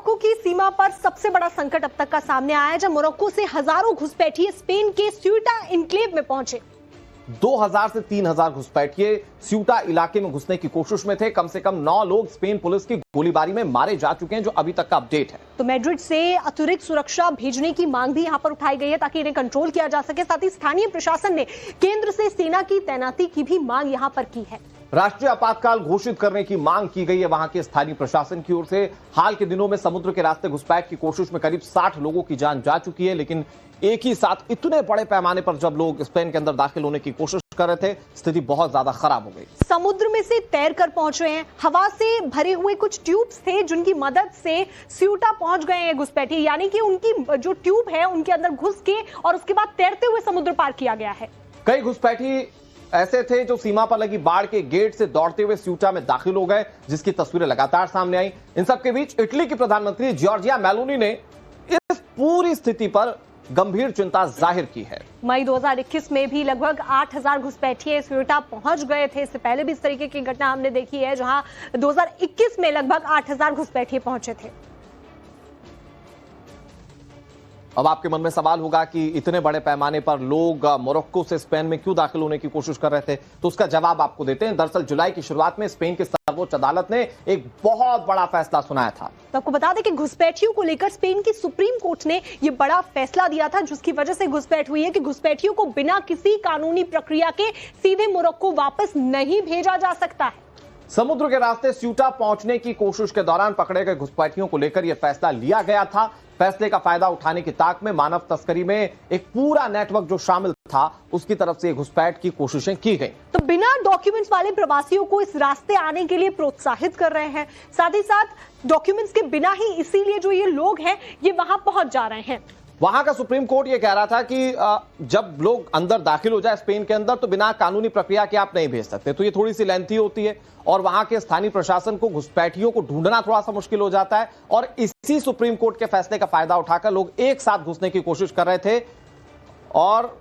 Morocco की सीमा पर सबसे बड़ा संकट अब तक का सामने आया है, जब मोरक्को से हजारों घुसपैठिए स्पेन के स्यूटा इनक्लेव में पहुंचे। 2000 से 3000 घुसपैठिए स्यूटा इलाके में घुसने की कोशिश में थे। कम से कम 9 लोग स्पेन पुलिस की गोलीबारी में मारे जा चुके हैं, जो अभी तक का अपडेट है। तो मैड्रिड से अतिरिक्त सुरक्षा भेजने की मांग भी यहां पर उठाई गई है ताकि इन्हें कंट्रोल किया जा सके। साथ ही स्थानीय प्रशासन ने केंद्र से सेना की तैनाती की भी मांग यहां पर की है। राष्ट्रीय आपातकाल घोषित करने की मांग की गई है वहां के स्थानीय प्रशासन की ओर से। हाल के दिनों में समुद्र के रास्ते घुसपैठ की कोशिश में करीब 60 लोगों की जान जा चुकी है, लेकिन एक ही साथ इतने बड़े पैमाने पर जब लोग स्पेन के अंदर दाखिल होने की कोशिश कर रहे थे, स्थिति बहुत ज्यादा खराब हो गई। समुद्र में से तैर कर पहुंच रहे हैं, हवा से भरे हुए कुछ ट्यूब्स थे जिनकी मदद से स्यूटा पहुंच गए हैं घुसपैठी, यानी कि उनकी जो ट्यूब है उनके अंदर घुस के और उसके बाद तैरते हुए समुद्र पार किया गया है। कई घुसपैठी ऐसे थे जो सीमा पर लगी बाढ़ के गेट से दौड़ते हुए स्यूटा में दाखिल हो गए, जिसकी तस्वीरें लगातार सामने आई। इन सबके बीच इटली की प्रधानमंत्री जॉर्जिया मेलोनी ने इस पूरी स्थिति पर गंभीर चिंता जाहिर की है। मई 2021 में भी लगभग 8000 घुसपैठिए स्यूटा पहुंच गए थे। इससे पहले भी इस तरीके की घटना हमने देखी है, जहां 2021 में लगभग 8000 घुसपैठिए पहुंचे थे। अब आपके मन में सवाल होगा कि इतने बड़े पैमाने पर लोग मोरक्को से स्पेन में क्यों दाखिल होने की कोशिश कर रहे थे, तो उसका जवाब आपको देते हैं। दरअसल जुलाई की शुरुआत में स्पेन की सर्वोच्च अदालत ने एक बहुत बड़ा फैसला सुनाया था। तो आपको बता दें कि घुसपैठियों को लेकर स्पेन की सुप्रीम कोर्ट ने यह बड़ा फैसला दिया था, जिसकी वजह से घुसपैठ हुई है कि घुसपैठियों को बिना किसी कानूनी प्रक्रिया के सीधे मोरक्को वापस नहीं भेजा जा सकता है। समुद्र के रास्ते स्यूटा पहुंचने की कोशिश के दौरान पकड़े गए घुसपैठियों को लेकर यह फैसला लिया गया था। फैसले का फायदा उठाने की ताक में मानव तस्करी में एक पूरा नेटवर्क जो शामिल था, उसकी तरफ से घुसपैठ की कोशिशें की गई। तो बिना डॉक्यूमेंट्स वाले प्रवासियों को इस रास्ते आने के लिए प्रोत्साहित कर रहे हैं, साथ ही साथ डॉक्यूमेंट्स के बिना ही इसीलिए जो ये लोग हैं ये वहां पहुंच जा रहे हैं। वहां का सुप्रीम कोर्ट यह कह रहा था कि जब लोग अंदर दाखिल हो जाए स्पेन के अंदर, तो बिना कानूनी प्रक्रिया के आप नहीं भेज सकते। तो ये थोड़ी सी लेंथी होती है और वहां के स्थानीय प्रशासन को घुसपैठियों को ढूंढना थोड़ा सा मुश्किल हो जाता है। और इसी सुप्रीम कोर्ट के फैसले का फायदा उठाकर लोग एक साथ घुसने की कोशिश कर रहे थे। और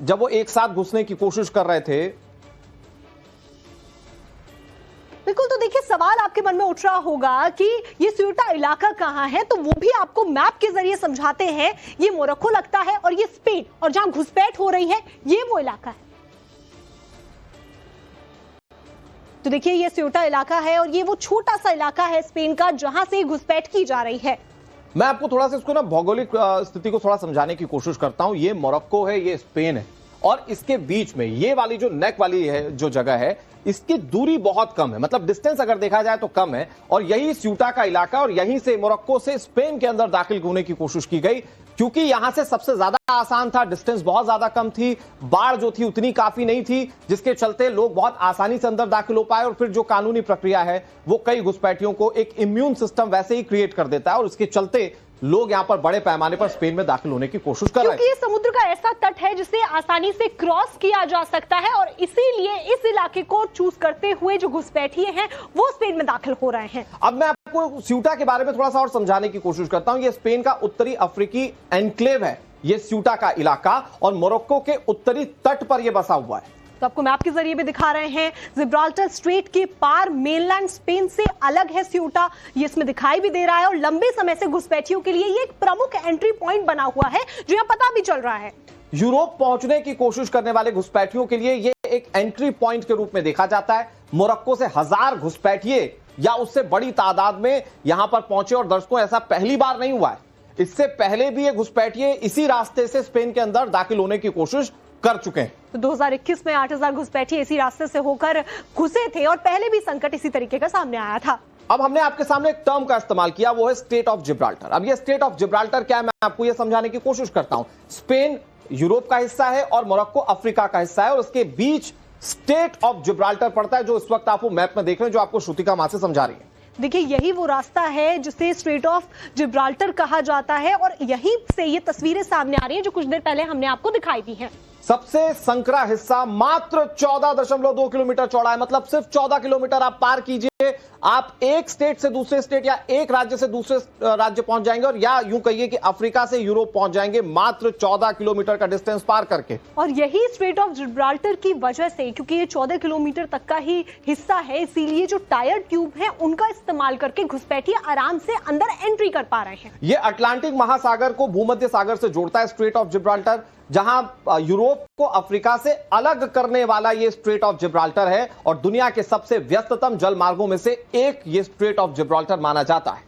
जब वो एक साथ घुसने की कोशिश कर रहे थे, बिल्कुल, तो देखिए सवाल आपके मन में उठ रहा होगा कि ये स्यूटा इलाका कहां है, तो वो भी आपको मैप के जरिए समझाते हैं। ये मोरक्को लगता है और ये स्पेन, और जहां घुसपैठ हो रही है ये वो इलाका है। तो देखिए ये स्यूटा इलाका है और ये वो छोटा सा इलाका है स्पेन का जहां से घुसपैठ की जा रही है। मैं आपको थोड़ा सा इसको ना भौगोलिक स्थिति को थोड़ा समझाने की कोशिश करता हूं। ये मोरक्को है, ये स्पेन है, और इसके बीच में ये वाली जो नेक वाली है जो जगह है, इसकी दूरी बहुत कम है, मतलब डिस्टेंस अगर देखा जाए तो कम है। और यही स्यूटा का इलाका, और यहीं से मोरक्को से स्पेन के अंदर दाखिल होने की कोशिश की गई, क्योंकि यहां से सबसे ज्यादा आसान था, डिस्टेंस बहुत ज्यादा कम थी, बाढ़ जो थी उतनी काफी नहीं थी, जिसके चलते लोग बहुत आसानी से अंदर दाखिल हो पाए। और फिर जो कानूनी प्रक्रिया है वो कई घुसपैठियों को एक इम्यून सिस्टम वैसे ही क्रिएट कर देता है, और इसके चलते लोग यहां पर बड़े पैमाने पर स्पेन में दाखिल होने की कोशिश कर रहे हैं। क्योंकि ये समुद्र का ऐसा तट है जिसे आसानी से क्रॉस किया जा सकता है, और इसीलिए इस इलाके को चूज करते हुए जो घुसपैठिए हैं वो स्पेन में दाखिल हो रहे हैं। अब मैं आपको स्यूटा के बारे में थोड़ा सा और समझाने की कोशिश करता हूं। ये स्पेन का उत्तरी अफ्रीकी एनक्लेव है, ये स्यूटा का इलाका, और मोरक्को के उत्तरी तट पर यह बसा हुआ है। तो आपको मैप के जरिए भी दिखा रहे हैं, जिब्राल्टर स्ट्रेट के पार मेनलैंड स्पेन से अलग है स्यूटा, ये इसमें दिखाई भी दे रहा है। और लंबे समय से घुसपैठियों के लिए ये एक प्रमुख एंट्री पॉइंट बना हुआ है, जो यहां पता भी चल रहा है। यूरोप पहुंचने की कोशिश करने वाले घुसपैठियों के लिए ये एक एंट्री पॉइंट के रूप में देखा जाता है। मोरक्को से 1000 घुसपैठिए या उससे बड़ी तादाद में यहां पर पहुंचे, और दर्शकों ऐसा पहली बार नहीं हुआ है। इससे पहले भी ये घुसपैठिए इसी रास्ते से स्पेन के अंदर दाखिल होने की कोशिश कर चुके हैं। तो 2021 में 8000 घुसपैठिए इसी रास्ते से होकर घुसे थे, और पहले भी संकट इसी तरीके का सामने आया था। अब हमने आपके सामने एक टर्म का इस्तेमाल किया, वो है स्टेट ऑफ जिब्राल्टर। अब ये स्टेट ऑफ जिब्राल्टर क्या है, मैं आपको ये समझाने की कोशिश करता हूं। स्पेन यूरोप का हिस्सा है और मोरक्को अफ्रीका का हिस्सा है, और उसके बीच स्टेट ऑफ जिब्राल्टर पड़ता है, जो इस वक्त आप मैप में देख रहे हैं, जो आपको श्रुतिका मां से समझा रही है। देखिए यही वो रास्ता है जिसे स्ट्रेट ऑफ जिब्राल्टर कहा जाता है, और यहीं से ये तस्वीरें सामने आ रही हैं जो कुछ देर पहले हमने आपको दिखाई दी हैं। सबसे संकरा हिस्सा मात्र 14.2 किलोमीटर चौड़ा है। मतलब सिर्फ 14 किलोमीटर आप पार कीजिए, आप एक स्टेट से दूसरे स्टेट या एक राज्य से दूसरे राज्य पहुंच जाएंगे, और या यूं कहिए कि अफ्रीका से यूरोप पहुंच जाएंगे मात्र 14 किलोमीटर का डिस्टेंस पार करके। और यही स्ट्रेट ऑफ जिब्राल्टर की वजह से, क्योंकि ये 14 किलोमीटर तक का ही हिस्सा है, इसीलिए जो टायर ट्यूब है उनका इस्तेमाल करके घुसपैठिए आराम से अंदर एंट्री कर पा रहे हैं। ये अटलांटिक महासागर को भूमध्य सागर से जोड़ता है स्ट्रेट ऑफ जिब्राल्टर, जहां यूरोप को अफ्रीका से अलग करने वाला ये स्ट्रेट ऑफ जिब्राल्टर है, और दुनिया के सबसे व्यस्ततम जल मार्गों में से एक ये स्ट्रेट ऑफ जिब्राल्टर माना जाता है।